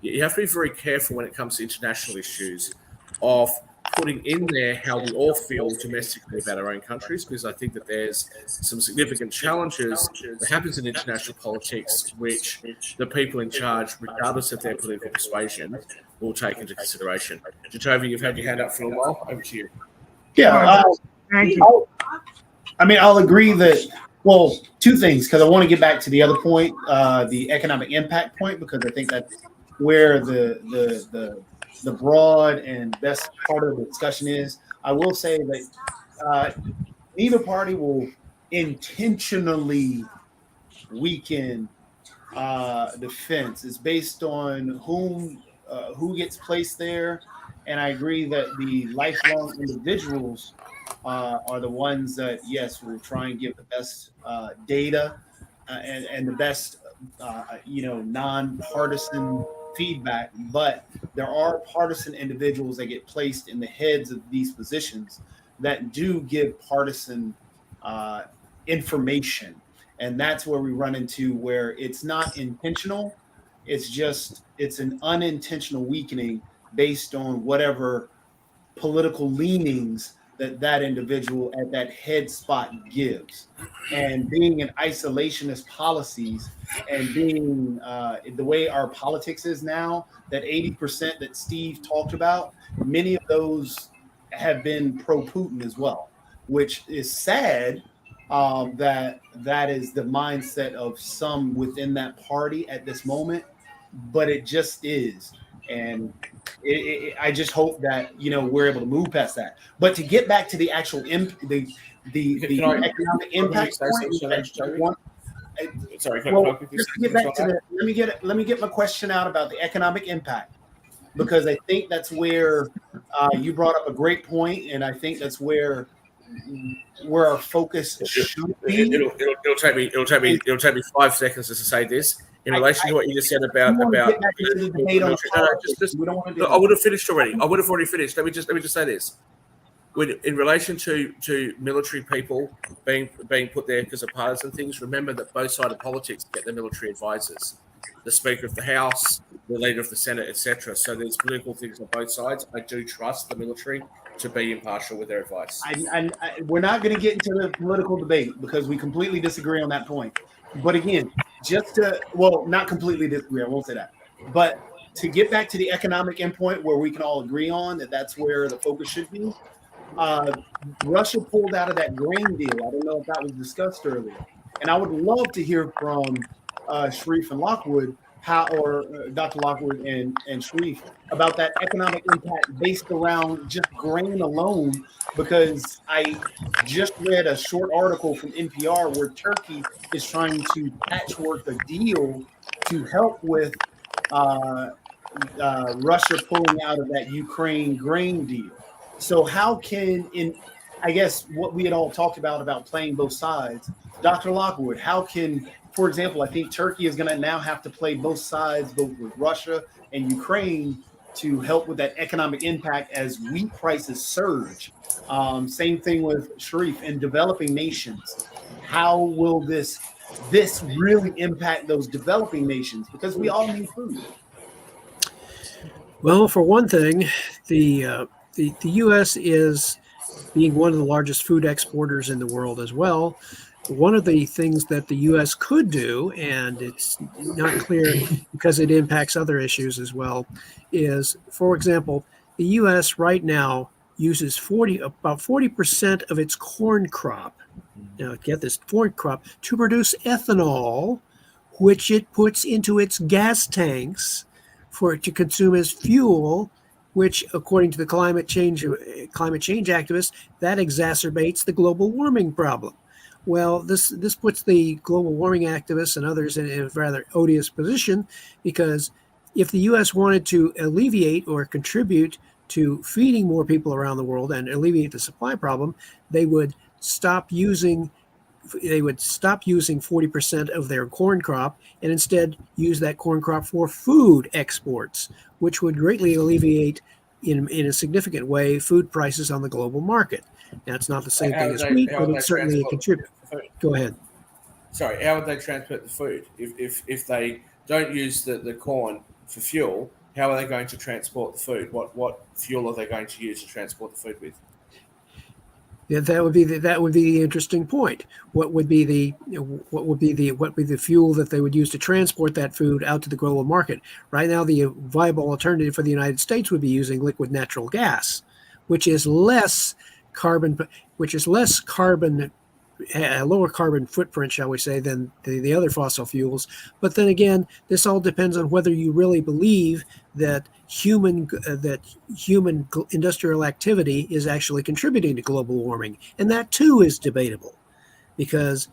you have to be very careful when it comes to international issues of putting in there how we all feel domestically about our own countries, because I think that there's some significant challenges that happens in international politics which the people in charge, regardless of their political persuasion, will take into consideration. Jacoby, you've had your hand up for a while. Over to you. Yeah. Thank you. I'll agree that, well, two things, because I want to get back to the other point, the economic impact point, because I think that's where the broad and best part of the discussion is. I will say that neither party will intentionally weaken defense. It's based on who gets placed there, and I agree that the lifelong individuals are the ones that, yes, will try and give the best data and the best non-partisan feedback, but there are partisan individuals that get placed in the heads of these positions that do give partisan information, and that's where we run into where it's not intentional, it's an unintentional weakening based on whatever political leanings that individual at that head spot gives. And being in isolationist policies and being the way our politics is now, that 80% that Steve talked about, many of those have been pro-Putin as well, which is sad that is the mindset of some within that party at this moment, but it just is. And I just hope that we're able to move past that. But to get back to the actual the economic impact point, let me get my question out about the economic impact, because I think that's where you brought up a great point, and I think that's where our focus should be. It'll take me 5 seconds just to say this. In relation to what you just said about I would have finished already. I would have already finished. Let me just say this. In relation to military people being put there because of partisan things, remember that both sides of politics get their military advisors, the Speaker of the House, the Leader of the Senate, etc. So there's political things on both sides. I do trust the military to be impartial with their advice. We're not going to get into the political debate because we completely disagree on that point. But again, not completely disagree, I won't say that. But to get back to the economic endpoint where we can all agree on that's where the focus should be, Russia pulled out of that grain deal. I don't know if that was discussed earlier. And I would love to hear from Sharif and Lockwood, Dr. Lockwood and Sharif, about that economic impact based around just grain alone, because I just read a short article from NPR where Turkey is trying to patchwork a deal to help with Russia pulling out of that Ukraine grain deal. So how can I guess what we had all talked about playing both sides. Dr. Lockwood, how can, for example, I think Turkey is going to now have to play both sides, both with Russia and Ukraine, to help with that economic impact as wheat prices surge. Same thing with Sharif in developing nations. How will this really impact those developing nations? Because we all need food. Well, for one thing, the U.S. is being one of the largest food exporters in the world as well. One of the things that the U.S. could do, and it's not clear because it impacts other issues as well, is, for example, the U.S. right now uses about 40% of its corn crop. Now, get this, corn crop to produce ethanol, which it puts into its gas tanks for it to consume as fuel, which, according to the climate change activists, that exacerbates the global warming problem. Well, this puts the global warming activists and others in a rather odious position, because if the U.S. wanted to alleviate or contribute to feeding more people around the world and alleviate the supply problem, they would stop using 40% of their corn crop and instead use that corn crop for food exports, which would greatly alleviate in a significant way food prices on the global market. Now, it's not the same thing as wheat, but it's certainly a contributor. Go ahead. Sorry, how would they transport the food? If they don't use the corn for fuel, how are they going to transport the food? What fuel are they going to use to transport the food with? Yeah, that would be the interesting point. What would be the fuel that they would use to transport that food out to the global market? Right now, the viable alternative for the United States would be using liquid natural gas, which is less carbon, a lower carbon footprint, shall we say, than the other fossil fuels. But then again, this all depends on whether you really believe that human industrial activity is actually contributing to global warming, and that too is debatable, because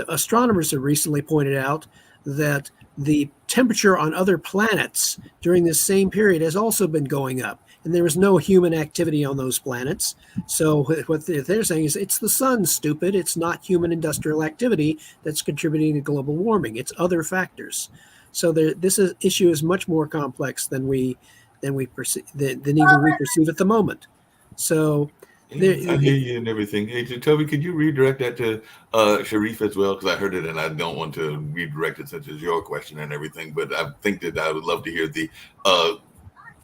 astronomers have recently pointed out that the temperature on other planets during this same period has also been going up, and there is no human activity on those planets. So what they're saying is it's the sun, stupid. It's not human industrial activity that's contributing to global warming. It's other factors. So this issue is much more complex than even we perceive at the moment. So I hear you and everything. Hey, Toby, could you redirect that to Sharif as well? Because I heard it and I don't want to redirect it since it's your question and everything. But I think that I would love to hear the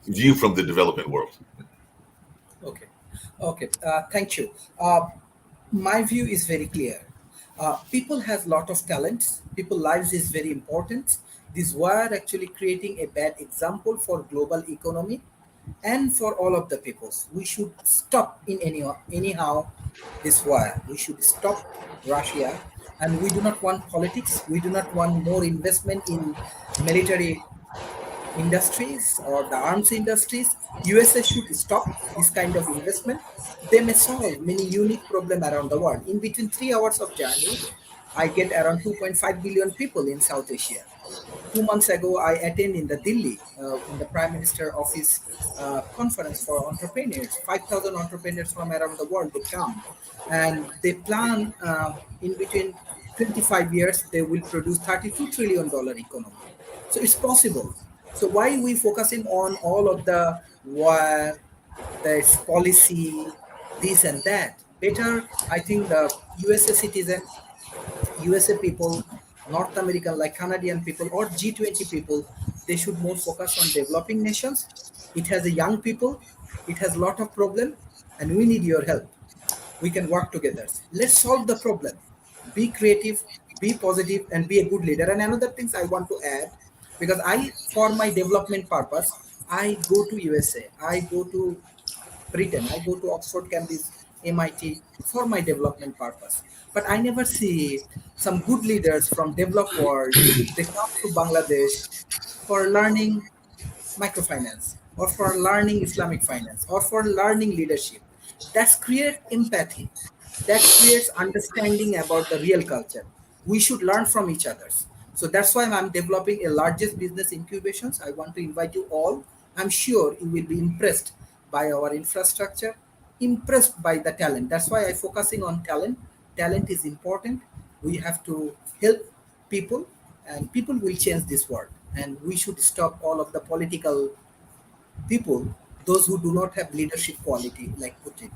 view from the development world. Okay. Thank you. My view is very clear. People have lot of talents. People lives is very important. This war actually creating a bad example for global economy and for all of the peoples. We should stop in anyhow this war. We should stop Russia, and we do not want politics. We do not want more investment in military industries or the arms industries. USA should stop this kind of investment. They may solve many unique problems around the world. In between 3 hours of journey, I get around 2.5 billion people in South Asia. 2 months ago, I attended in the Delhi, in the Prime Minister Office conference for entrepreneurs. 5,000 entrepreneurs from around the world, they come. And they plan in between 25 years, they will produce $32 trillion economy. So it's possible. So why we focusing on all of the war, the policy, this and that? Better, I think the USA citizen, USA people, North American, like Canadian people or G20 people, they should more focus on developing nations. It has a young people, it has a lot of problem, and we need your help. We can work together. Let's solve the problem. Be creative, be positive, and be a good leader. And another things I want to add, because for my development purpose, I go to USA, I go to Britain, I go to Oxford, Cambridge, MIT for my development purpose. But I never see some good leaders from developed world. They come to Bangladesh for learning microfinance or for learning Islamic finance or for learning leadership. That creates empathy. That creates understanding about the real culture. We should learn from each other. So that's why I'm developing a largest business incubations. I want to invite you all. I'm sure you will be impressed by our infrastructure, impressed by the talent. That's why I'm focusing on talent. Talent is important. We have to help people, and people will change this world. And we should stop all of the political people, those who do not have leadership quality like Putin.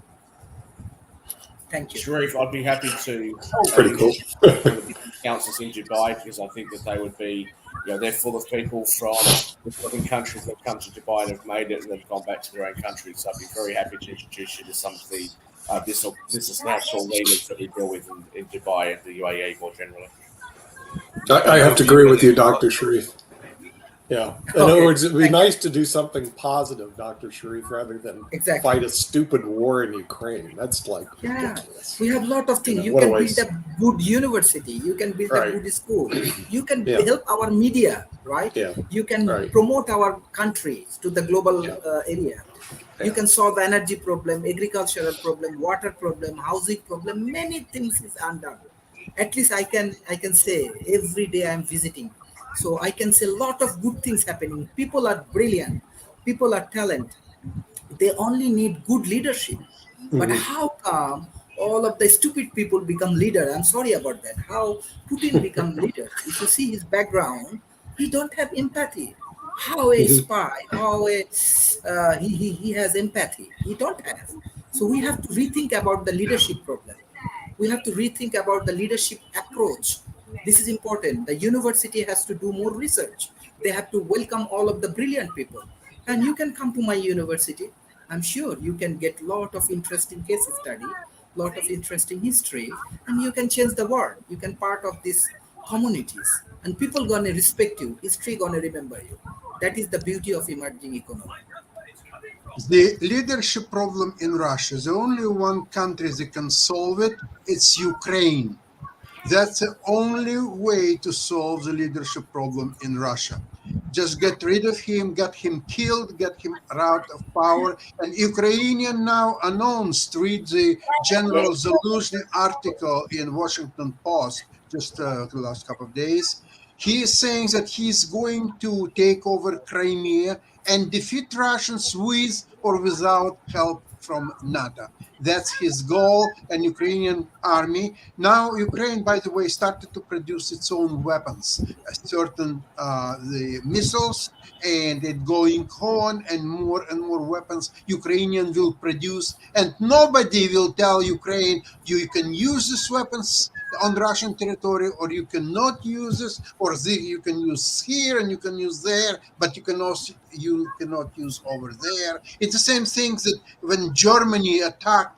Thank you. Sharif, I'd be happy to Pretty cool. the councils in Dubai, because I think that they would be, they're full of people from different countries that have come to Dubai and have made it and they've gone back to their own countries. So I'd be very happy to introduce you to some of the business national leaders that we deal with in Dubai and the UAE more generally. I have to agree with you, Dr. Sharif. Yeah. In other words, it'd be nice to do something positive, Dr. Sharif, rather than fight a stupid war in Ukraine. That's like ridiculous. We have a lot of things. You can build a good university. You can build a good school. You can help our media, right? Yeah. You can promote our country to the global area. You can solve energy problem, agricultural problem, water problem, housing problem. Many things is undone. At least I can say every day I'm visiting. So I can say a lot of good things happening. People are brilliant. People are talented. They only need good leadership. But how come all of the stupid people become leader? I'm sorry about that. How Putin become leader? If you see his background, he don't have empathy. How a spy? How he has empathy? He don't have. So we have to rethink about the leadership problem. We have to rethink about the leadership approach. This is important. The university has to do more research. They have to welcome all of the brilliant people. And you can come to my university. I'm sure you can get a lot of interesting case study, lot of interesting history, and you can change the world. You can part of these communities. And people gonna respect you. History gonna remember you. That is the beauty of emerging economy. The leadership problem in Russia, the only one country that can solve it, it's Ukraine. That's the only way to solve the leadership problem in Russia. Just get rid of him, get him killed, get him out of power. And Ukrainian now announced, read the General Zaluzhny article in Washington Post just the last couple of days. He is saying that he's going to take over Crimea and defeat Russians with or without help from NATO. That's his goal, and Ukrainian army. Now, Ukraine, by the way, started to produce its own weapons, certain the missiles, and it going on, and more weapons Ukrainian will produce. And nobody will tell Ukraine, you can use these weapons on Russian territory, or you cannot use this, or you can use here and you can use there, but you cannot use over there. It's the same thing that when Germany attacked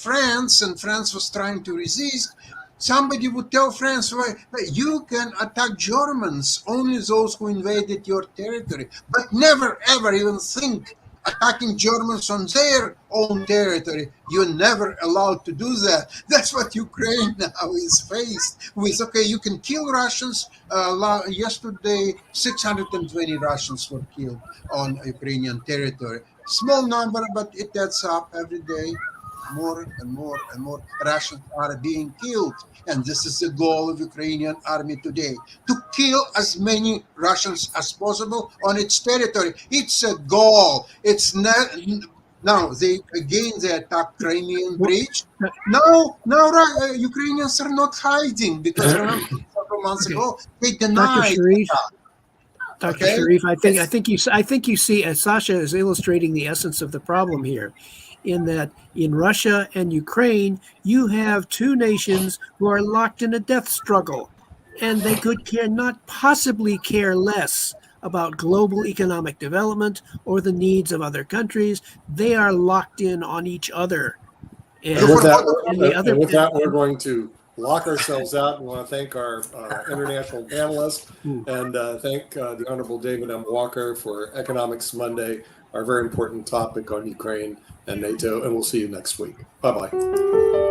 France, and France was trying to resist, somebody would tell France, well, you can attack Germans, only those who invaded your territory, but never ever even think attacking Germans on their own territory. You're never allowed to do that. That's what Ukraine now is faced with. Okay, you can kill Russians. Yesterday, 620 Russians were killed on Ukrainian territory. Small number, but it adds up every day. More and more and more Russians are being killed. And this is the goal of Ukrainian army today, to kill as many Russians as possible on its territory. It's a goal. It's not. Now they attack Crimean Bridge. Now Ukrainians are not hiding, because remember, several months ago they denied. Dr. Sharif, I think you see, Sasha is illustrating the essence of the problem here, in that in Russia and Ukraine, you have two nations who are locked in a death struggle, and they cannot possibly care less about global economic development or the needs of other countries. They are locked in on each other. And with that, we're going to lock ourselves out. We want to thank our international panelists and thank the Honorable David M. Walker for Economics Monday, our very important topic on Ukraine and NATO. And we'll see you next week. Bye-bye.